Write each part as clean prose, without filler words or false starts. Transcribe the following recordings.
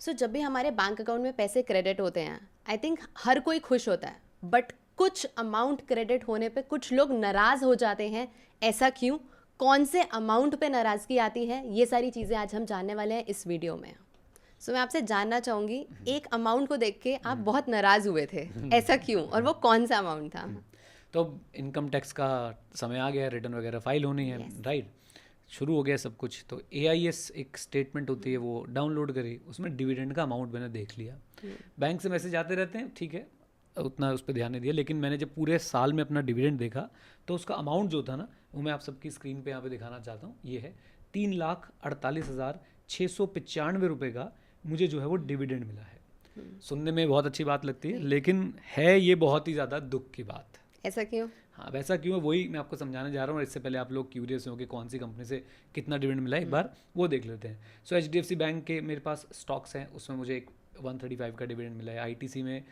सो जब भी हमारे बैंक अकाउंट में पैसे क्रेडिट होते हैं, आई थिंक हर कोई खुश होता है, बट कुछ अमाउंट क्रेडिट होने पे कुछ लोग नाराज़ हो जाते हैं। ऐसा क्यों? कौन से अमाउंट पे नाराज़गी आती है? ये सारी चीज़ें आज हम जानने वाले हैं इस वीडियो में। सो मैं आपसे जानना चाहूँगी, एक अमाउंट को देख के आप बहुत नाराज़ हुए थे, ऐसा क्यों और वो कौन सा अमाउंट था? तो अब इनकम टैक्स का समय आ गया, रिटर्न वगैरह फाइल होनी है, Yes. राइट। शुरू हो गया सब कुछ। तो AIS एक स्टेटमेंट होती है, वो डाउनलोड करी, उसमें डिविडेंड का अमाउंट मैंने देख लिया। बैंक से मैसेज आते रहते हैं, ठीक है, उतना उस पर ध्यान नहीं दिया। लेकिन मैंने जब पूरे साल में अपना डिविडेंड देखा तो उसका अमाउंट जो था ना, वो मैं आप सबकी स्क्रीन पे यहाँ पे दिखाना चाहता हूँ। ये है 3,48,695 रुपये का मुझे जो है वो डिविडेंड मिला है। सुनने में बहुत अच्छी बात लगती है, लेकिन है ये बहुत ही ज़्यादा दुख की बात। ऐसा क्यों? हाँ, वैसा क्यों है वही मैं आपको समझाने जा रहा हूँ। और इससे पहले आप लोग क्यूरियस हो कि कौन सी कंपनी से कितना डिविडेंड मिला है, एक बार वो देख लेते हैं। सो HDFC बैंक के मेरे पास स्टॉक्स हैं, उसमें मुझे एक 135 का डिविडेंड मिला है। ITC ने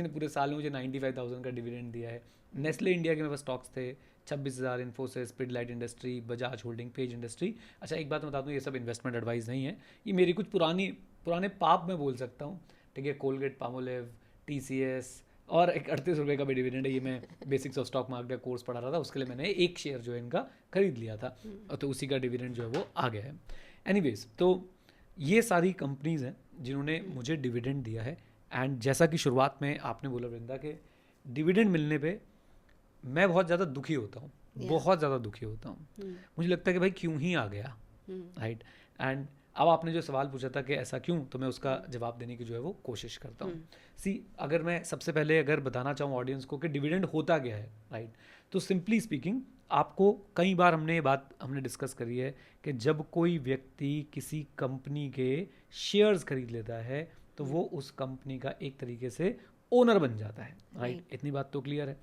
पूरे साल में मुझे 95,000 का डिविडेंड दिया है। नेस्ले इंडिया के मेरे पास स्टॉक्स थे 26,000, Infosys, Pidilite industry, Bajaj holding, page industry. अच्छा, एक बात बता दूँ, ये सब इन्वेस्टमेंट एडवाइस नहीं है, ये मेरी कुछ पुराने पाप मैं बोल सकता हूँ, ठीक है। कोलगेट, पामोलिव, TCS और एक 38 रुपये का भी डिविडेंड है। ये मैं basics of stock market course पढ़ा रहा था, उसके लिए मैंने एक शेयर जो है इनका खरीद लिया था, और तो उसी का डिविडेंड जो है वो आ गया है। एनीवेज, तो ये सारी कंपनीज हैं जिन्होंने मुझे डिविडेंड दिया है। एंड जैसा कि शुरुआत में आपने बोला वृंदा, के डिविडेंड मिलने पे मैं बहुत ज़्यादा दुखी होता हूँ, बहुत ज़्यादा दुखी होता हूँ। मुझे लगता है कि भाई क्यों ही आ गया, राइट। एंड अब आपने जो सवाल पूछा था कि ऐसा क्यों, तो मैं उसका जवाब देने की जो है वो कोशिश करता हूँ। अगर मैं सबसे पहले अगर बताना चाहूँ ऑडियंस को कि डिविडेंड होता क्या है, राइट, तो सिंपली स्पीकिंग आपको कई बार हमने डिस्कस करी है कि जब कोई व्यक्ति किसी कंपनी के शेयर्स खरीद लेता है तो वो उस कंपनी का एक तरीके से ओनर बन जाता है, राइट। इतनी बात तो क्लियर है।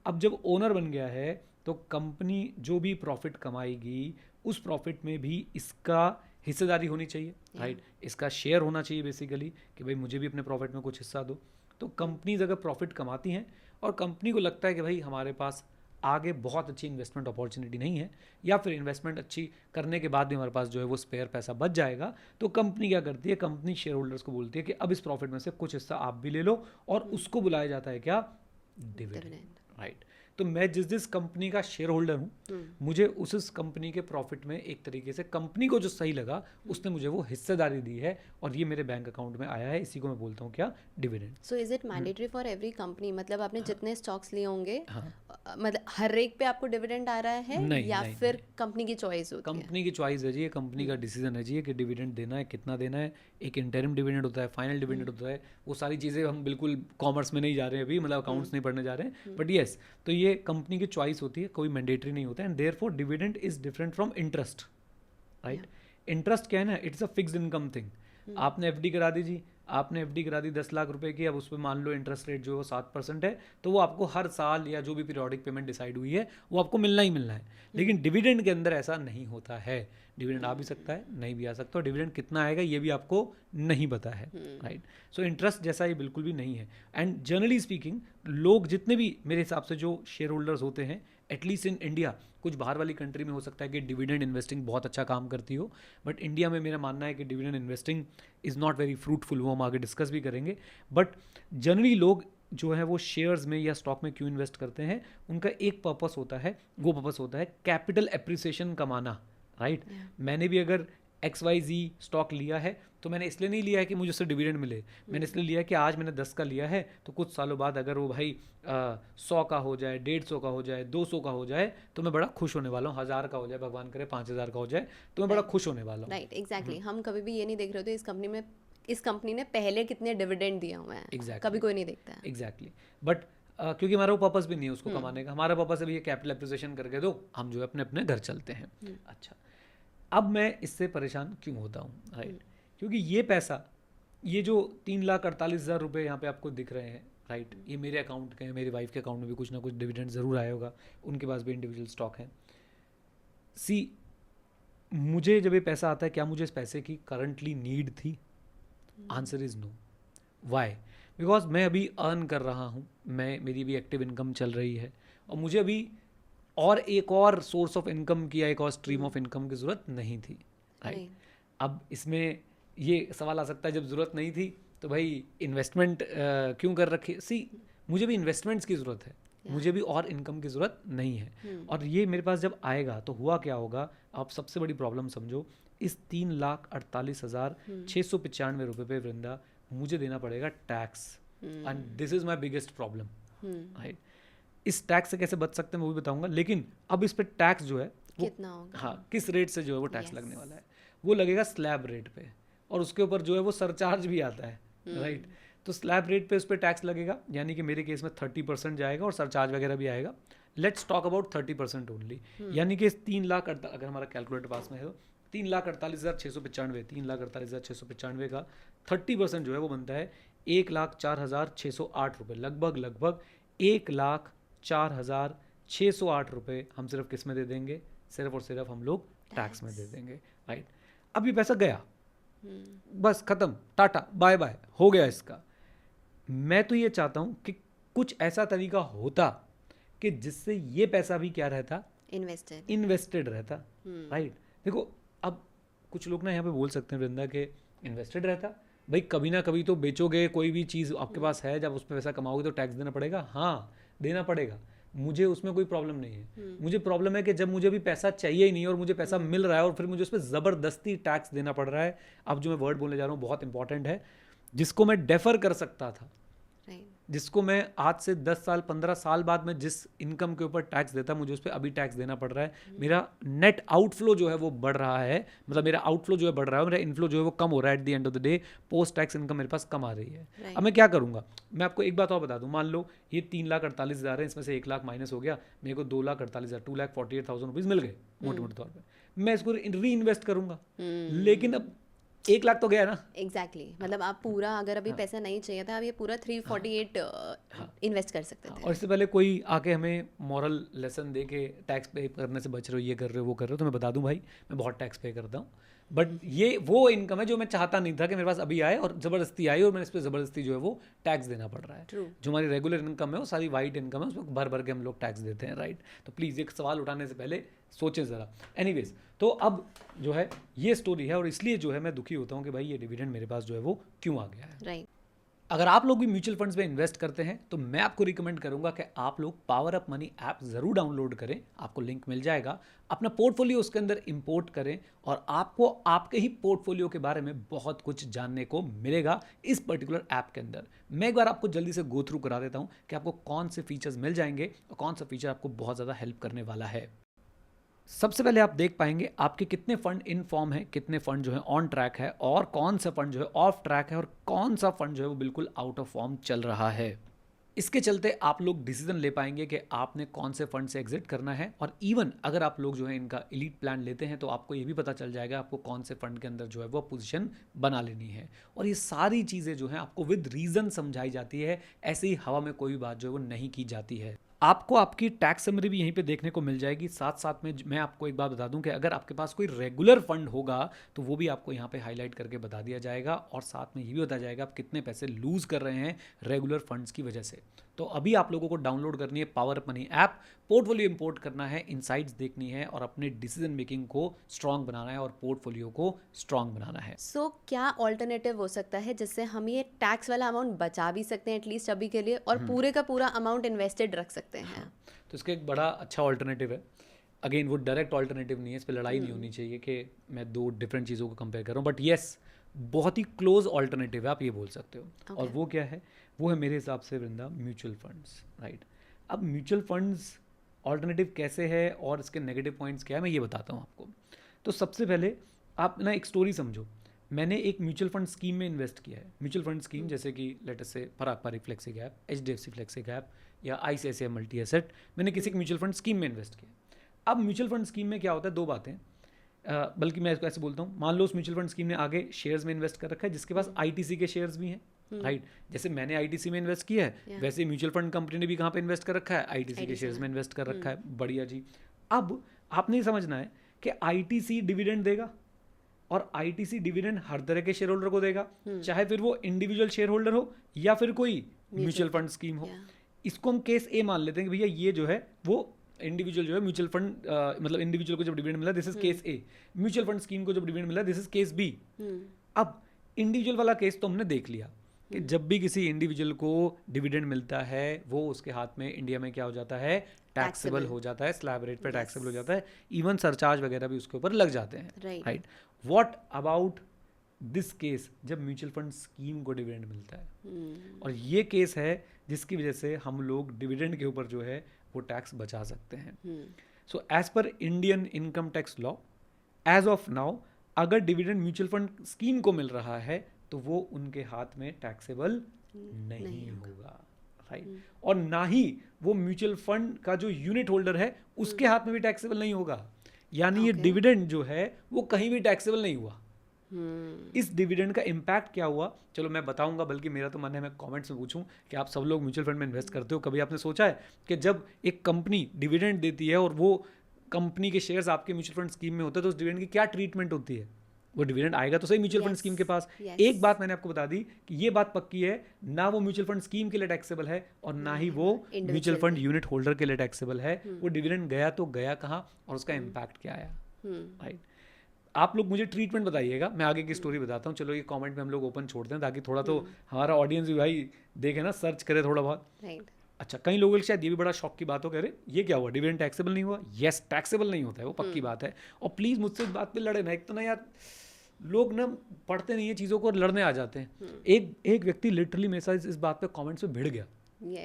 अब जब ओनर बन गया है तो कंपनी जो भी प्रॉफिट कमाएगी उस प्रॉफिट में भी इसका हिस्सेदारी होनी चाहिए, राइट। इसका शेयर होना चाहिए बेसिकली, कि भाई मुझे भी अपने प्रॉफिट में कुछ हिस्सा दो। तो कंपनीज अगर प्रॉफिट कमाती हैं और कंपनी को लगता है कि भाई हमारे पास आगे बहुत अच्छी इन्वेस्टमेंट अपॉर्चुनिटी नहीं है, या फिर इन्वेस्टमेंट अच्छी करने के बाद भी हमारे पास जो है वो स्पेयर पैसा बच जाएगा, तो कंपनी क्या करती है, कंपनी शेयर होल्डर्स को बोलती है कि अब इस प्रॉफिट में से कुछ हिस्सा आप भी ले लो, और उसको बुलाया जाता है क्या, डिविडेंड, राइट। तो मैं जिस कंपनी का शेयर होल्डर हूँ, मुझे उस कंपनी के प्रॉफिट में एक तरीके से कंपनी को जो सही लगा उसने मुझे वो हिस्सेदारी दी है, और ये मेरे बैंक अकाउंट में आया है। इसी को मैं बोलता हूँ क्या, dividend. So is it mandatory for every company? मतलब आपने जितने स्टॉक्स लिए होंगे, मतलब हर एक पे आपको डिविडेंड आ रहा है, नहीं, या नहीं, फिर कंपनी की चॉइस होती है? कंपनी की चॉइस है जी, ये कंपनी का डिसीजन है जी, कि डिविडेंड देना है, कितना देना है। एक इंटरिम डिविडेंड होता है, फाइनल डिविडेंड होता है। वो सारी चीज़ें हम बिल्कुल कॉमर्स में नहीं जा रहे हैं अभी, मतलब अकाउंट्स नहीं पढ़ने जा रहे हैं, बट येस, तो ये कंपनी की चॉइस होती है, कोई मैंडेटरी नहीं होता है। And therefore dividend is different from interest, right. Interest क्या है ना, it's a fixed income thing. आपने FD करा दी जी, आपने FD करा दी 10 लाख रुपए की, अब उस पर मान लो इंटरेस्ट रेट जो है वो 7% है, तो वो आपको हर साल या जो भी पीरियोडिक पेमेंट डिसाइड हुई है वो आपको मिलना ही मिलना है। लेकिन डिविडेंड के अंदर ऐसा नहीं होता है। डिविडेंड आ भी सकता है, नहीं भी आ सकता, और डिविडेंड कितना आएगा ये भी आपको नहीं पता है, राइट। सो इंटरेस्ट जैसा ये बिल्कुल भी नहीं है। एंड जनरली स्पीकिंग लोग जितने भी मेरे हिसाब से जो शेयर होल्डर्स होते हैं, एटलीस्ट इन इंडिया, कुछ बाहर वाली कंट्री में हो सकता है कि डिविडेंड इन्वेस्टिंग बहुत अच्छा काम करती हो, बट इंडिया में मेरा मानना है कि dividend investing is not very fruitful. वो हम आगे डिस्कस भी करेंगे। बट जनरली लोग जो है वो शेयर्स में या स्टॉक में क्यों इन्वेस्ट करते हैं, उनका एक पर्पस होता है, वो पर्पस होता है कैपिटल एप्रिसिएशन कमाना, राइट। मैंने भी अगर XYZ स्टॉक लिया है तो मैंने इसलिए नहीं लिया है कि मुझे उससे डिविडेंड मिले, मैंने इसलिए लिया है कि आज मैंने 10 का लिया है तो कुछ सालों बाद अगर वो भाई 100 का हो जाए, 150 का हो जाए, 200 का हो जाए, तो मैं बड़ा खुश होने वाला हूँ। 1000 का हो जाए, भगवान करे 5000 का हो जाए, तो मैं बड़ा खुश होने वाला हूँ, राइट, एग्जैक्टली। हम कभी भी ये नहीं देख रहे होते इस कंपनी ने पहले कितने डिविडेंड दिए हुए हैं, Exactly. कभी कोई नहीं देखता है। एग्जैक्टली। बट क्योंकि हमारा वो पर्पस भी नहीं है उसको कमाने का, हमारा पर्पस है ये कैपिटल एप्रिसिएशन करके दो, हम जो है अपने अपने घर चलते हैं। अच्छा, अब मैं इससे परेशान क्यों होता हूँ, राइट। क्योंकि ये पैसा, ये जो 3,48,000 रुपये यहाँ पे आपको दिख रहे हैं, राइट, ये मेरे अकाउंट के हैं। मेरी वाइफ के अकाउंट में भी कुछ ना कुछ डिविडेंड ज़रूर आया होगा, उनके पास भी इंडिविजुअल स्टॉक है। मुझे जब ये पैसा आता है, क्या मुझे इस पैसे की करंटली नीड थी? Answer is no. Why? Because मैं अभी अर्न कर रहा हूँ, मेरी भी एक्टिव इनकम चल रही है, और मुझे अभी और एक और सोर्स ऑफ इनकम की या एक और स्ट्रीम ऑफ इनकम की ज़रूरत नहीं थी, राइट। अब इसमें ये सवाल आ सकता है जब ज़रूरत नहीं थी तो भाई इन्वेस्टमेंट क्यों कर रखी? सी मुझे भी इन्वेस्टमेंट्स की ज़रूरत है, मुझे भी और इनकम की ज़रूरत नहीं है। और ये मेरे पास जब आएगा तो हुआ क्या होगा, आप सबसे बड़ी प्रॉब्लम समझो, इस 3,48,695 रुपये पे वृंदा मुझे देना पड़ेगा tax, and this is my biggest problem, right. इस टैक्स से कैसे बच सकते हैं मैं वो भी बताऊंगा, लेकिन अब इस पे टैक्स जो है वो कितना होगा? हाँ, किस रेट से जो है वो टैक्स Yes. लगने वाला है, वो लगेगा स्लैब रेट पे, और उसके ऊपर जो है वो सरचार्ज भी आता है, राइट। तो स्लैब रेट पे उस पर टैक्स लगेगा, यानी कि मेरे केस में 30% जाएगा और सरचार्ज वगैरह भी आएगा। लेट्स टॉक अबाउट 30% ओनली, यानी कि 3 लाख अगर हमारा कैलकुलेटर पास में है तो 3,48,695, 3,48,695 का 30% जो है वो बनता है 1,04,608 रुपये, लगभग 1,04,608 रुपये हम सिर्फ किस में दे देंगे, सिर्फ और सिर्फ हम लोग टैक्स में दे देंगे, राइट। अब ये पैसा गया, बस खत्म, टाटा बाय बाय हो गया इसका। मैं तो ये चाहता हूं कि कुछ ऐसा तरीका होता कि जिससे ये पैसा भी क्या रहता, इन्वेस्टेड रहता, राइट। देखो अब कुछ लोग ना यहाँ पे बोल सकते हैं वृंदा के इन्वेस्टेड रहता, भाई कभी ना कभी तो बेचोगे, कोई भी चीज़ आपके पास है, जब उस पर पैसा कमाओगे तो टैक्स देना पड़ेगा, हाँ देना पड़ेगा, मुझे उसमें कोई प्रॉब्लम नहीं है। मुझे प्रॉब्लम है कि जब मुझे भी पैसा चाहिए ही नहीं और मुझे पैसा मिल रहा है और फिर मुझे उस पर ज़बरदस्ती टैक्स देना पड़ रहा है। अब जो मैं वर्ड बोलने जा रहा हूँ बहुत इंपॉर्टेंट है, जिसको मैं डेफर कर सकता था, जिसको मैं आज से 10 साल 15 साल बाद में जिस इनकम के ऊपर टैक्स देता, मुझे उस पर अभी टैक्स देना पड़ रहा है। मेरा नेट आउटफ्लो जो है वो बढ़ रहा है, मतलब मेरा आउटफ्लो जो है बढ़ रहा है, मेरा इनफ्लो जो है वो कम हो रहा है। At the end of the day post tax income मेरे पास कम आ रही है। अब मैं क्या करूंगा, मैं आपको एक बात और बता दूं, मान लो ये 3,48,000 है, इसमें से 1 लाख माइनस हो गया, मेरे को 2,48,000 2,48,000 रुपीज़ मिल गए मोटे मोटे तौर पर, मैं इसको री इन्वेस्ट करूंगा, लेकिन अब 1 लाख तो गया ना। एग्जैक्टली मतलब आप पूरा अगर अभी पैसा नहीं चाहिए था, आप ये पूरा 348 इन्वेस्ट कर सकते थे। और इससे पहले कोई आके हमें मॉरल लेसन दे के टैक्स पे करने से बच रहे हो, ये कर रहे हो वो कर रहे हो, तो मैं बता दूं भाई मैं बहुत टैक्स पे करता हूँ, बट ये वो इनकम है जो मैं चाहता नहीं था कि मेरे पास अभी आए, और ज़बरदस्ती आई और मैंने इस पर ज़बरदस्ती जो है वो टैक्स देना पड़ रहा है। जो हमारी रेगुलर इनकम है वो सारी वाइट इनकम है, उस पर भर भर के हम लोग टैक्स देते हैं, राइट। तो प्लीज़ एक सवाल उठाने से पहले सोचें ज़रा। एनीवेज, तो अब जो है ये स्टोरी है, और इसलिए जो है मैं दुखी होता हूँ कि भाई ये डिविडेंड मेरे पास जो है वो क्यों आ गया है, राइट। अगर आप लोग भी म्यूचुअल फंड्स में इन्वेस्ट करते हैं तो मैं आपको रिकमेंड करूंगा कि आप लोग पावर अप मनी ऐप ज़रूर डाउनलोड करें, आपको लिंक मिल जाएगा, अपना पोर्टफोलियो उसके अंदर इंपोर्ट करें, और आपको आपके ही पोर्टफोलियो के बारे में बहुत कुछ जानने को मिलेगा इस पर्टिकुलर ऐप के अंदर। मैं एक बार आपको जल्दी से गो थ्रू करा देता हूं कि आपको कौन से फीचर्स मिल जाएंगे और कौन सा फीचर आपको बहुत ज़्यादा हेल्प करने वाला है। सबसे पहले आप देख पाएंगे आपके कितने फंड इन फॉर्म है, कितने फंड जो है ऑन ट्रैक है, और कौन सा फंड जो है ऑफ ट्रैक है, और कौन सा फंड जो है वो बिल्कुल आउट ऑफ फॉर्म चल रहा है। इसके चलते आप लोग डिसीजन ले पाएंगे कि आपने कौन से फंड से एग्जिट करना है, और इवन अगर आप लोग जो है इनका एलीट प्लान लेते हैं तो आपको ये भी पता चल जाएगा आपको कौन से फंड के अंदर जो है वो पोजीशन बना लेनी है। और ये सारी चीज़ें जो हैं आपको विद रीज़न समझाई जाती है, ऐसे ही हवा में कोई बात जो है वो नहीं की जाती है। आपको आपकी टैक्स समरी भी यहीं पे देखने को मिल जाएगी। साथ साथ में मैं आपको एक बात बता दूं कि अगर आपके पास कोई रेगुलर फंड होगा तो वो भी आपको यहाँ पे हाईलाइट करके बता दिया जाएगा, और साथ में ये भी बताया जाएगा आप कितने पैसे लूज़ कर रहे हैं रेगुलर फंड्स की वजह से। तो अभी आप लोगों को डाउनलोड करनी है power up money app, portfolio import करना है, इनसाइट्स देखनी है, और अपने डिसीजन मेकिंग को स्ट्रांग बनाना है और पोर्टफोलियो को स्ट्रांग बनाना है। सो क्या ऑल्टरनेटिव हो सकता है जिससे हम ये टैक्स वाला अमाउंट बचा भी सकते हैं एटलीस्ट अभी के लिए, और पूरे का पूरा अमाउंट इन्वेस्टेड रख सकते हैं? तो इसका एक बड़ा अच्छा ऑल्टरनेटिव है। अगेन वो डायरेक्ट ऑल्टरनेटिव नहीं है, इस पर लड़ाई नहीं होनी चाहिए कि मैं दो डिफरेंट चीज़ों को कंपेयर कर रहा हूँ, बट येस बहुत ही क्लोज ऑल्टरनेटिव है, आप ये बोल सकते हो। और वो क्या है, वो है मेरे हिसाब से वृंदा म्यूचुअल फंड्स, राइट। अब म्यूचुअल फंड्स ऑल्टरनेटिव कैसे है और इसके नेगेटिव पॉइंट्स क्या है, मैं ये बताता हूँ आपको। तो सबसे पहले आप ना एक स्टोरी समझो। मैंने एक म्यूचुअल फंड स्कीम में इन्वेस्ट किया है। म्यूचुअल फंड स्कीम जैसे कि let's say Parag Parikh flexi cap, HDFC flexi cap या ICICI मल्टी एसेट, मैंने किसी एक म्यूचुअल फंड स्कीम में इन्वेस्ट किया। अब म्यूचुअल फंड स्कीम में क्या होता है, दो बातें, बल्कि मैं इसको ऐसे बोलता हूँ, मान लो उस म्यूचुअल फंड स्कीम ने आगे शेयर्स में इन्वेस्ट कर रखा है जिसके पास ITC के शेयर्स भी हैं, राइट। जैसे मैंने ITC में इन्वेस्ट किया है वैसे म्यूचुअल फंड कंपनी ने भी कहाँ पे इन्वेस्ट कर रखा है, ITC के शेयर्स में इन्वेस्ट कर रखा है। बढ़िया जी। अब आपने ये समझना है कि ITC डिविडेंड देगा, और ITC डिविडेंड हर तरह के शेयर होल्डर को देगा, चाहे फिर वो इंडिविजुअल शेयर होल्डर हो या फिर कोई म्यूचुअल फंड स्कीम हो। इसको हम केस ए मान लेते हैं कि भैया ये जो है वो इंडिविजुअल जो है म्यूचुअल फंड मतलब इंडिविजुअल को जब डिविडेंड मिला this is case A, mutual fund scheme को जब डिविडेंड मिला दिस इज केस बी। अब इंडिविजुअल वाला केस तो हमने देख लिया कि जब भी किसी इंडिविजुअल को डिविडेंड मिलता है वो उसके हाथ में इंडिया में क्या हो जाता है, टैक्सेबल हो जाता है, स्लैब रेट पे टैक्सेबल हो जाता है, इवन सरचार्ज वगैरह भी उसके ऊपर लग जाते हैं, right. What about this case जब म्यूचुअल फंड स्कीम को डिविडेंड मिलता है, और ये केस है जिसकी वजह से हम लोग डिविडेंड के ऊपर जो है वो टैक्स बचा सकते हैं। So as per Indian income tax law as of now अगर डिविडेंड म्यूचुअल फंड स्कीम को मिल रहा है तो वो उनके हाथ में टैक्सेबल नहीं होगा, राइट। और ना ही वो म्यूचुअल फंड का जो यूनिट होल्डर है उसके हाथ में भी टैक्सेबल नहीं होगा, यानी ये डिविडेंड जो है वो कहीं भी टैक्सेबल नहीं हुआ। इस डिविडेंड का इम्पैक्ट क्या हुआ चलो मैं बताऊंगा, बल्कि मेरा तो मन है मैं कमेंट्स में पूछूं कि आप सब लोग म्यूचुअल फंड में इन्वेस्ट करते हो, कभी आपने सोचा है कि जब एक कंपनी डिविडेंड देती है और वो कंपनी के शेयर्स आपके म्यूचुअल फंड स्कीम में होते हैं तो उस डिविडेंड की क्या ट्रीटमेंट होती है? वो डिविडेंड आएगा तो सही म्यूचुअल फंड स्कीम के पास। एक बात मैंने आपको बता दी कि ये बात पक्की है, ना वो म्यूचुअल फंड स्कीम के लिए टैक्सेबल है और ना ही वो म्यूचुअल फंड यूनिट होल्डर के लिए टैक्सेबल है। वो डिविडेंड गया तो गया कहाँ और उसका इम्पैक्ट क्या आया, राइट। आप लोग मुझे ट्रीटमेंट बताइएगा, मैं आगे की स्टोरी बताता हूँ। चलो ये कमेंट में हम लोग ओपन छोड़ते हैं ताकि थोड़ा तो हमारा ऑडियंस भी भाई देखे ना, सर्च करे थोड़ा बहुत, राइट। अच्छा, कई लोगों के शायद ये भी बड़ा शॉक की बात हो, कह रहे ये क्या हुआ डिविडेंड टैक्सेबल नहीं हुआ? यस, टैक्सेबल नहीं होता है, वो पक्की बात है। और प्लीज़ मुझसे इस बात पे लड़े ना, एक तो ना यार लोग ना पढ़ते नहीं है चीज़ों को और लड़ने आ जाते हैं। एक व्यक्ति लिटरली मेरे साथ इस बात पे कमेंट्स में भिड़ गया।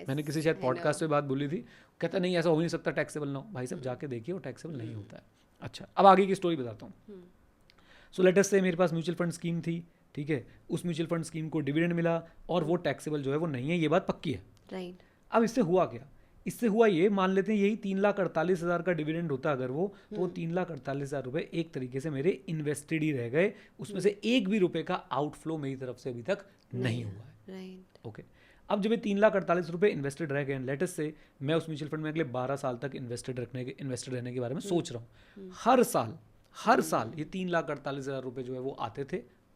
मैंने किसी शायद पॉडकास्ट पे बात बोली थी, कहता नहीं ऐसा हो नहीं सकता, टैक्सेबल ना हो। भाई साहब जाके देखिए वो टैक्सेबल नहीं होता है। अच्छा, अब आगे की स्टोरी बताता हूँ। सो लेट अस से मेरे पास म्यूचुअल फंड स्कीम थी, ठीक है, उस म्यूचुअल फंड स्कीम को डिविडेंड मिला और वो टैक्सेबल जो है वो नहीं है, ये बात पक्की है, राइट। अब इससे हुआ क्या? इससे हुआ ये, मान लेते हैं यही 3,48,000 का डिविडेंड होता अगर वो, तो 3,48,000 रुपये एक तरीके से मेरे इन्वेस्टेड ही रह गए, उसमें से एक भी रुपए का आउटफ्लो मेरी तरफ से अभी तक नहीं हुआ है, राइट। ओके। अब जब ये 3,48,000 रुपये इन्वेस्टेड रह गए, लेटेस्ट से मैं उस म्यूचुअल फंड में अगले 12 साल तक इन्वेस्टेड रहने के बारे में सोच रहा हूँ। हर साल ये 3,48,000 रुपये जो है वो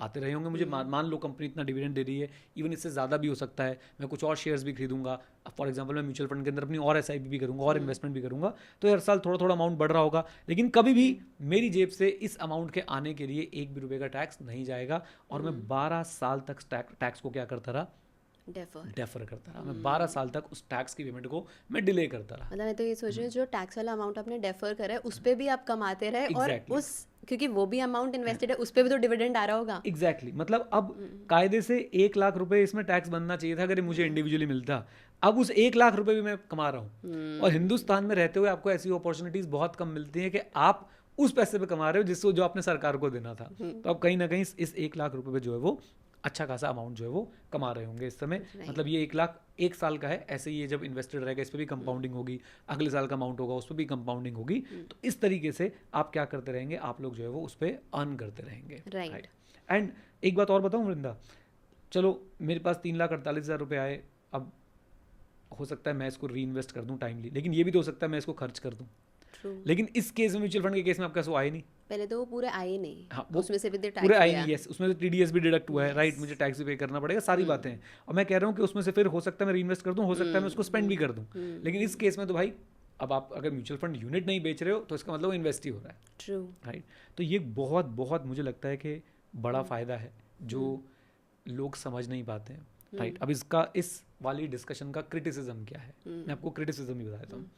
आते रहे होंगे मुझे। मान लो कंपनी इतना डिविडेंड दे रही है, इवन इससे ज़्यादा भी हो सकता है, मैं कुछ और शेयर्स भी खरीदूंगा, फॉर एग्जांपल मैं म्यूचुअल फंड के अंदर अपनी और SIP भी करूंगा और इन्वेस्टमेंट भी करूंगा, तो हर साल थोड़ा थोड़ा अमाउंट बढ़ रहा होगा, लेकिन कभी भी मेरी जेब से इस अमाउंट के आने के लिए एक भी रुपये का टैक्स नहीं जाएगा। और मैं 12 साल तक टैक्स को क्या करता रहा? डेफर करता रहा। मैं 12 साल तक उस टैक्स की पेमेंट को मैं डिले करता रहा। मतलब मैं तो ये सोच रही हूँ जो टैक्स वाला अमाउंट आपने डेफर करा है उस पे भी आप कमाते रहे, और उस क्योंकि वो भी अमाउंट इन्वेस्टेड है उस पे भी तो डिविडेंड आ रहा होगा। एग्जैक्टली, मतलब अब कायदे से 1 लाख रुपए इसमें टैक्स बनना चाहिए था अगर ये मुझे इंडिविजुअली मिलता। अब उस 1 लाख रुपए भी मैं कमा रहा हूँ, और हिंदुस्तान में रहते हुए आपको ऐसी अपॉर्चुनिटीज बहुत कम मिलती है कि आप उस पैसे पे कमा रहे हो जिसको जो आपने सरकार को देना था। तो अब कहीं ना कहीं इस 1 लाख रुपए पे जो है वो अच्छा खासा अमाउंट जो है वो कमा रहे होंगे इस समय। मतलब ये 1 लाख 1 साल का है, ऐसे ही ये जब इन्वेस्टेड रहेगा इस पर भी कंपाउंडिंग होगी, अगले साल का अमाउंट होगा उस पर भी कंपाउंडिंग होगी। तो इस तरीके से आप क्या करते रहेंगे, आप लोग जो है वो उस पर अर्न करते रहेंगे, राइट। एंड एक बात और बताऊँ वृंदा, चलो मेरे पास 3,48,000 रुपये आए, अब हो सकता है मैं इसको री इन्वेस्ट कर दूँ टाइमली, लेकिन ये भी तो हो सकता है मैं इसको खर्च कर दूँ। लेकिन इस केस में म्यूचुअल फंड के केस में आपका सो आए नहीं, पहले तो वो पूरे आए नहीं। हाँ, उसमें से भी पूरे आए नहीं, यस, उसमें से TDS भी डिडक्ट हुआ है, राइट, मुझे टैक्स भी पे करना पड़ेगा, सारी बातें हैं। और मैं कह रहा हूँ कि उसमें से फिर हो सकता है मैं रीइन्वेस्ट कर दूँ, हो सकता है मैं उसको स्पेंड भी कर दूँ, लेकिन इस केस में तो भाई अब आप अगर म्यूचुअल फंड यूनिट नहीं बेच रहे हो तो इसका मतलब वो इन्वेस्ट ही हो रहा है, ट्रू, राइट। तो ये बहुत बहुत मुझे लगता है कि बड़ा फ़ायदा है जो लोग समझ नहीं पाते हैं, राइट। अब इसका इस वाली डिस्कशन का क्रिटिसिज्म क्या है, मैं आपको क्रिटिसिज्म ही बताता हूँ।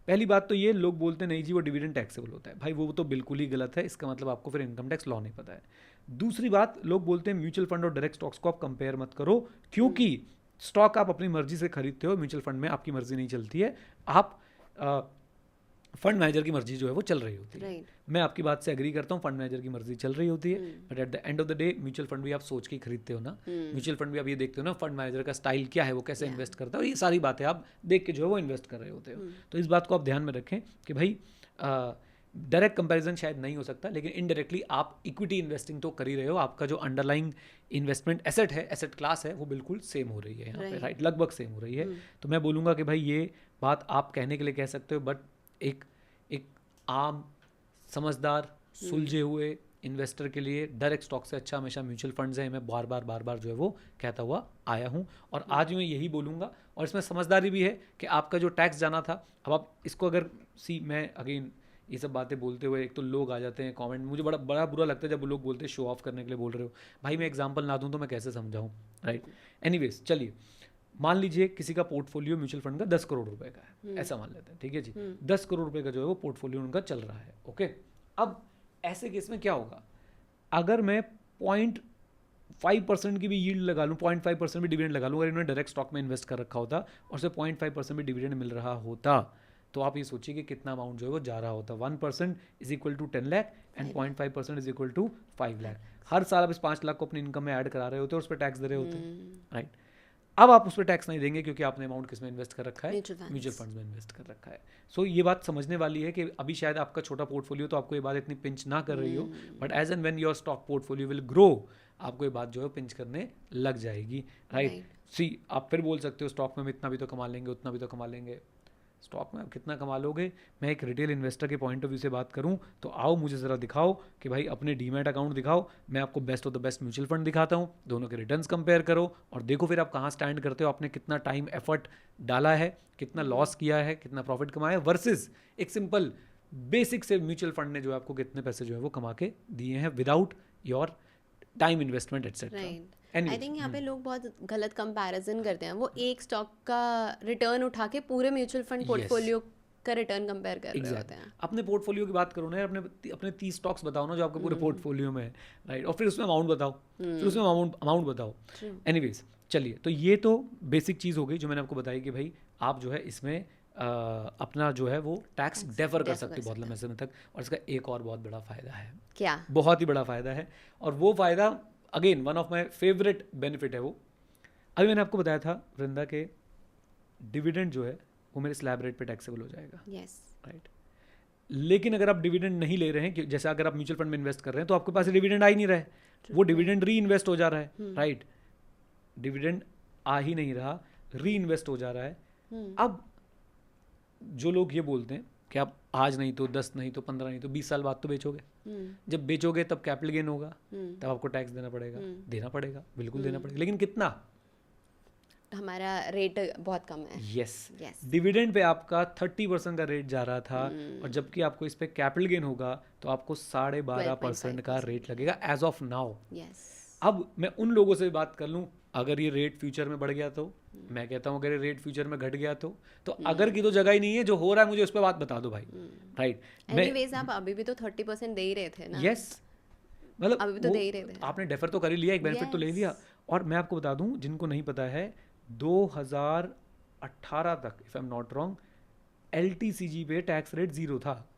पहली बात तो ये, लोग बोलते नहीं जी वो डिविडेंड टैक्सेबल होता है, भाई वो तो बिल्कुल ही गलत है, इसका मतलब आपको फिर इनकम टैक्स लॉ नहीं पता है। दूसरी बात, लोग बोलते हैं म्यूचुअल फंड और डायरेक्ट स्टॉक्स को आप कंपेयर मत करो, क्योंकि स्टॉक आप अपनी मर्जी से खरीदते हो, म्यूचुअल फंड में आपकी मर्जी नहीं चलती है, आप फंड मैनेजर की मर्जी जो है वो चल रही होती है। मैं आपकी बात से एग्री करता हूँ, फंड मैनेजर की मर्जी चल रही होती है, but at the end of the day mutual fund भी आप सोच के खरीदते हो ना, म्यूचुअल फंड भी आप ये देखते हो ना फंड मैनेजर का स्टाइल क्या है, वो कैसे इन्वेस्ट करता है, और ये सारी बातें आप देख के जो है वो इन्वेस्ट कर रहे होते हो। तो इस बात को आप ध्यान में रखें कि भाई डायरेक्ट कंपैरिजन शायद नहीं हो सकता, लेकिन इनडायरेक्टली आप इक्विटी इन्वेस्टिंग तो कर ही रहे हो, आपका जो अंडरलाइंग इन्वेस्टमेंट एसेट है, एसेट क्लास है, वो बिल्कुल सेम हो रही है यहाँ पे, राइट, लगभग सेम हो रही है। तो मैं बोलूँगा कि भाई ये बात आप कहने के लिए कह सकते हो, बट एक आम समझदार सुलझे हुए इन्वेस्टर के लिए डायरेक्ट स्टॉक से अच्छा हमेशा म्यूचुअल फंड्स हैं, मैं बार बार जो है वो कहता हुआ आया हूँ, और आज मैं यही बोलूँगा। और इसमें समझदारी भी है कि आपका जो टैक्स जाना था, अब आप इसको अगर मैं अगेन ये सब बातें बोलते हुए एक तो लोग आ जाते हैं कमेंट, मुझे बड़ा बड़ा बुरा लगता है जब लोग बोलते हैं शो ऑफ करने के लिए बोल रहे हो। भाई मैं एग्जांपल ना दूं तो मैं कैसे समझाऊं, राइट। एनीवेज चलिए, मान लीजिए किसी का पोर्टफोलियो म्यूचुअल फंड का 10 करोड़ रुपए का है, ऐसा मान लेते हैं, ठीक है जी। 10 करोड़ रुपए का जो है वो पोर्टफोलियो उनका चल रहा है, ओके। अब ऐसे केस में क्या होगा, अगर मैं 0.5% की भी यील्ड लगा लूँ, 0.5% भी डिविडेंड लगा लूँ, अगर इन्होंने डायरेक्ट स्टॉक में इन्वेस्ट कर रखा होता और उसे 0.5% भी डिविडेंड मिल रहा होता, तो आप ये सोचिए कि कितना अमाउंट जो है वो जा रहा होता। 1% is equal to 10 lakh and 0.5% is equal to 5 lakh. हर साल आप इस 5 लाख को अपनी इनकम में ऐड करा रहे होते हैं और उस पर टैक्स दे रहे होते हैं, राइट। अब आप उस पर टैक्स नहीं देंगे क्योंकि आपने अमाउंट किस में इन्वेस्ट कर रखा है, म्यूचुअल फंड्स में इन्वेस्ट कर रखा है। सो ये बात समझने वाली है कि अभी शायद आपका छोटा पोर्टफोलियो तो आपको ये बात इतनी पिंच ना कर रही हो, but as and when your stock portfolio will grow, आपको ये बात जो है पिंच करने लग जाएगी, राइट। सी आप फिर बोल सकते हो स्टॉक में हम इतना भी तो कमा लेंगे, उतना भी तो कमा लेंगे। स्टॉक में आप कितना कमा लोगे? मैं एक रिटेल इन्वेस्टर के पॉइंट ऑफ व्यू से बात करूं तो आओ मुझे ज़रा दिखाओ कि भाई अपने डीमैट अकाउंट दिखाओ, मैं आपको best of the best mutual fund दिखाता हूं, दोनों के रिटर्न्स कंपेयर करो और देखो फिर आप कहाँ स्टैंड करते हो, आपने कितना टाइम एफर्ट डाला है, कितना लॉस किया है, कितना प्रॉफिट कमाया है, वर्सेस एक सिंपल बेसिक से म्यूचुअल फंड ने जो है आपको कितने पैसे जो है वो कमा के दिए हैं without your time investment etcetera. I think यहाँ पे लोग बहुत गलत कंपैरिजन करते हैं, वो एक स्टॉक का रिटर्न उठा के पूरे म्यूचुअल फंड पोर्टफोलियो का रिटर्न कंपेयर कर रहे होते हैं। अपने पोर्टफोलियो की बात करो ना, अपने 30 स्टॉक्स बताओ ना जो आपके पूरे पोर्टफोलियो में है, राइट, और फिर उसमें अमाउंट बताओ, फिर उसमें अमाउंट बताओ। एनीवेज चलिए, तो ये तो बेसिक चीज़ हो गई जो मैंने आपको बताई कि भाई आप जो है इसमें अपना जो है वो टैक्स डेफर कर सकते हो बहुत लंबे समय तक। और इसका एक और बहुत बड़ा फ़ायदा है, क्या बहुत ही बड़ा फ़ायदा है, और वो फ़ायदा again one of my favourite benefit है वो। अभी मैंने आपको बताया था वृंदा के डिविडेंड जो है वो मेरे स्लैब रेट पे टैक्सेबल हो जाएगा, यस, राइट। लेकिन अगर आप डिविडेंड नहीं ले रहे हैं, जैसे अगर आप म्यूचुअल फंड में इन्वेस्ट कर रहे हैं तो आपके पास डिविडेंड आ ही नहीं रहा है, वो डिविडेंड री इन्वेस्ट हो जा रहा है, राइट। डिविडेंड आ ही नहीं रहा, री इन्वेस्ट हो जा रहा है। अब जो लोग ये बोलते हैं कि आप आज नहीं तो 10 नहीं तो 15 नहीं तो 20 साल बाद तो बेचोगे, जब बेचोगे तब कैपिटल गेन होगा, तब आपको टैक्स देना पड़ेगा, बिल्कुल देना पड़ेगा, लेकिन कितना? हमारा रेट बहुत कम है। यस, डिविडेंड पे आपका 30% का रेट जा रहा था, और जबकि आपको इस पे कैपिटल गेन होगा तो आपको 12.5% का रेट लगेगा एज ऑफ नाउ। अब मैं उन लोगों से बात कर लूं, अगर ये रेट फ्यूचर में बढ़ गया तो मैं कहता हूँ, अगर ये रेट फ्यूचर में घट गया तो अगर की तो जगह ही नहीं है, जो हो रहा है मुझे उस पर बात बता दो भाई, राइट। एनीवेज आप अभी भी तो 30% दे ही रहे थे ना। यस, मतलब अभी भी तो दे ही रहे थे, आपने डेफर तो कर ही लिया, एक बेनिफिट तो ले लिया। और मैं आपको बता दूं जिनको नहीं पता है, 2018 तक if I am not wrong LTCG पे टैक्स रेट 0 था,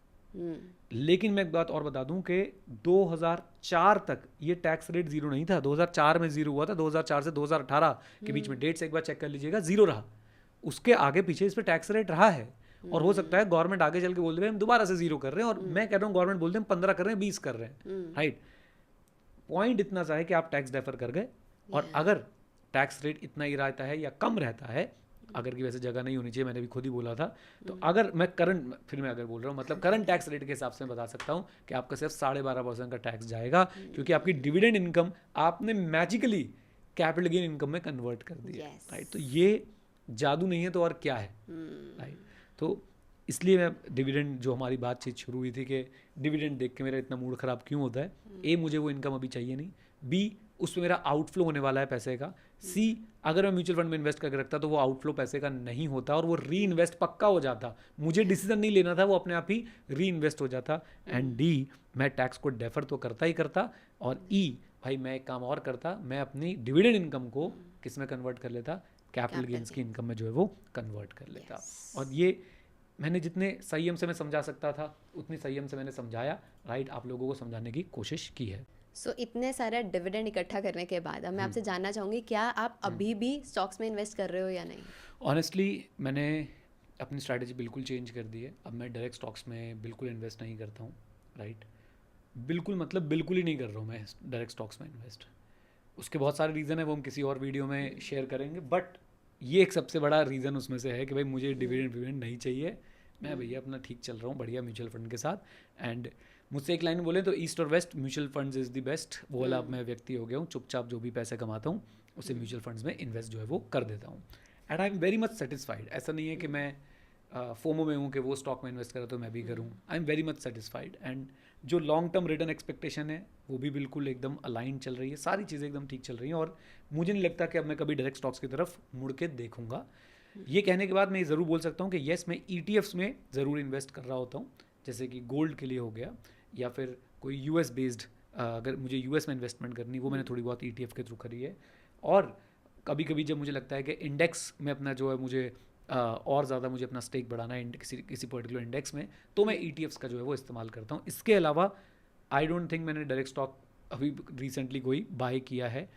लेकिन मैं एक बात और बता दूं कि 2004 तक ये टैक्स रेट 0 नहीं था। 2004 में 0 हुआ था, 2004 से 2018 के बीच में डेट्स एक बार चेक कर लीजिएगा, 0 रहा। उसके आगे पीछे इस पे टैक्स रेट रहा है, और हो सकता है गवर्नमेंट आगे चल के बोल दे हम दोबारा से 0 कर रहे हैं, और मैं कह रहा हूँ गवर्नमेंट बोल दे हम 15 कर रहे हैं, 20 कर रहे हैं, राइट। पॉइंट इतना सा है कि आप टैक्स डेफर कर गए, और अगर टैक्स रेट इतना ही रहता है या कम रहता है, अगर की वैसे जगह नहीं होनी चाहिए, मैंने भी खुद ही बोला था, तो अगर मैं अगर बोल रहा हूँ मतलब करंट टैक्स रेट के हिसाब से बता सकता हूँ कि आपका सिर्फ 12.5% का टैक्स जाएगा, क्योंकि आपकी डिविडेंड इनकम आपने मैजिकली कैपिटल गेन इनकम में कन्वर्ट कर दिया, राइट। तो ये जादू नहीं है तो और क्या है, राइट। तो इसलिए मैं डिविडेंड, जो हमारी बातचीत शुरू हुई थी कि डिविडेंड देख के मेरा इतना मूड ख़राब क्यों होता है, ए मुझे वो इनकम अभी चाहिए नहीं, बी उसमें मेरा आउटफ्लो होने वाला है पैसे का, सी अगर मैं म्यूचुअल फंड में इन्वेस्ट करके रखता तो वो आउटफ्लो पैसे का नहीं होता और वो री इन्वेस्ट पक्का हो जाता, मुझे डिसीजन नहीं लेना था, वो अपने आप ही री इन्वेस्ट हो जाता। एंड डी मैं टैक्स को डेफर तो करता ही करता, और ई भाई मैं एक काम और करता, मैं अपनी डिविडेंड इनकम को किस में कन्वर्ट कर लेता, कैपिटल गेन्स की इनकम में जो है वो कन्वर्ट कर लेता। और ये मैंने जितने संयम से मैं समझा सकता था उतनी संयम से मैंने समझाया, राइट, आप लोगों को समझाने की कोशिश की है। सो इतने सारे डिविडेंड इकट्ठा करने के बाद अब मैं आपसे जानना चाहूँगी, क्या आप अभी भी स्टॉक्स में इन्वेस्ट कर रहे हो या नहीं? ऑनेस्टली मैंने अपनी स्ट्रैटेजी बिल्कुल चेंज कर दी है, अब मैं डायरेक्ट स्टॉक्स में बिल्कुल इन्वेस्ट नहीं करता हूँ, राइट। बिल्कुल मतलब बिल्कुल ही नहीं कर रहा हूँ मैं डायरेक्ट स्टॉक्स में इन्वेस्ट। उसके बहुत सारे रीज़न है, वो हम किसी और वीडियो में शेयर करेंगे, बट ये एक सबसे बड़ा रीज़न उसमें से है कि भाई मुझे डिविडेंड नहीं चाहिए, मैं भैया अपना ठीक चल रहा हूँ बढ़िया म्यूचुअल फंड के साथ। एंड मुझसे एक लाइन बोले तो ईस्ट और west mutual funds is the best, वो वाला अब मैं व्यक्ति हो गया हूँ, चुपचाप जो भी पैसे कमाता हूँ उसे म्यूचुअल फंड्स में इन्वेस्ट जो है वो कर देता हूँ, and I am very much satisfied. ऐसा नहीं है कि मैं फोमो में हूँ कि वो स्टॉक में इन्वेस्ट करा तो मैं भी करूँ. I am very much satisfied. And जो लॉन्ग टर्म रिटर्न एक्सपेक्टेशन है वो भी बिल्कुल एकदम अलाइन चल रही है. सारी चीज़ें एकदम ठीक चल रही हैं और मुझे नहीं लगता कि अब मैं कभी डायरेक्ट स्टॉक्स की तरफ मुड़ के देखूंगा. ये कहने के बाद मैं ये ज़रूर बोल सकता हूँ कि येस, मैं ETFs में ज़रूर इन्वेस्ट कर रहा होता हूँ, जैसे कि गोल्ड के लिए हो गया या फिर कोई US बेस्ड, अगर मुझे US में इन्वेस्टमेंट करनी वो मैंने थोड़ी बहुत ETF के थ्रू करी है. और कभी कभी जब मुझे लगता है कि इंडेक्स में अपना जो है मुझे और ज़्यादा मुझे अपना स्टेक बढ़ाना है किसी पर्टिकुलर इंडेक्स में, तो मैं ETFs का जो है वो इस्तेमाल करता हूँ. इसके अलावा आई डोंट थिंक मैंने डायरेक्ट स्टॉक अभी रिसेंटली कोई बाय किया है.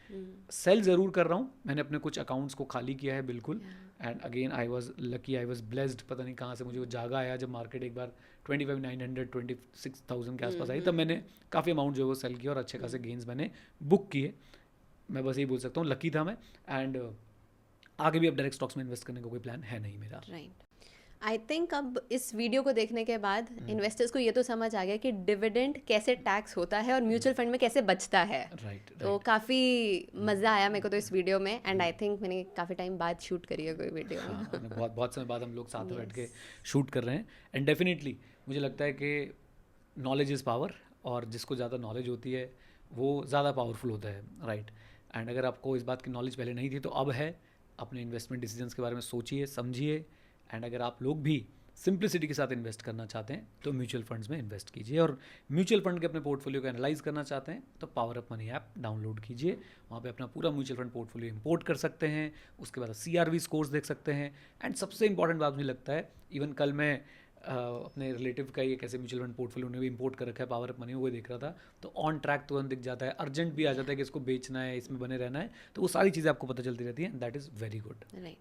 सेल ज़रूर कर रहा हूँ, मैंने अपने कुछ अकाउंट्स को खाली किया है बिल्कुल. And again I was lucky, I was blessed, पता नहीं कहाँ से मुझे वो जागा आया जब मार्केट एक बार 25,900 26,000 के आसपास आई, तब मैंने काफ़ी अमाउंट जो है वो सेल किया और अच्छे खासे गेंस मैंने बुक किए. मैं बस यही बोल सकता हूँ लकी था मैं. एंड आगे भी अब डायरेक्ट स्टॉक्स में इन्वेस्ट करने का कोई प्लान है नहीं मेरा. राइट. आई थिंक अब इस वीडियो को देखने के बाद इन्वेस्टर्स को ये तो समझ आ गया कि डिविडेंड कैसे टैक्स होता है और म्यूचुअल फंड में कैसे बचता है. राइट. तो काफ़ी मज़ा आया मेरे को तो इस वीडियो में. एंड आई थिंक मैंने काफ़ी टाइम बाद शूट करी है कोई वीडियो. बहुत बहुत समय बाद हम लोग साथ में बैठ के शूट कर रहे हैं. एंड डेफिनेटली मुझे लगता है कि नॉलेज इज़ पावर, और जिसको ज़्यादा नॉलेज होती है वो ज़्यादा पावरफुल होता है. राइट. एंड अगर आपको इस बात की नॉलेज पहले नहीं थी तो अब है. अपने इन्वेस्टमेंट डिसीजंस के बारे में सोचिए, समझिए. एंड अगर आप लोग भी सिंप्लिसिटी के साथ इन्वेस्ट करना चाहते हैं तो म्यूचुअल फंड्स में इन्वेस्ट कीजिए. और म्यूचुअल फंड के अपने पोर्टफोलियो को एनालाइज करना चाहते हैं तो power up money app download कीजिए. वहाँ पे अपना पूरा म्यूचुअल फंड पोर्टफोलियो इंपोर्ट कर सकते हैं. उसके बाद CRV स्कोर्स देख सकते हैं. एंड सबसे इंपॉर्टेंट बात मुझे लगता है, इवन कल मैं अपने रिलेटिव का एक ऐसे म्यूचुअल फंड पोर्टफोलियो ने भी इंपोर्ट कर रखा है, पावर अप मनी, वो देख रहा था तो ऑन ट्रैक तुरंत दिख जाता है. अर्जेंट भी आ जाता है कि इसको बेचना है, इसमें बने रहना है, तो वो सारी चीज़ें आपको पता चलती रहती हैं. That is very good. Right.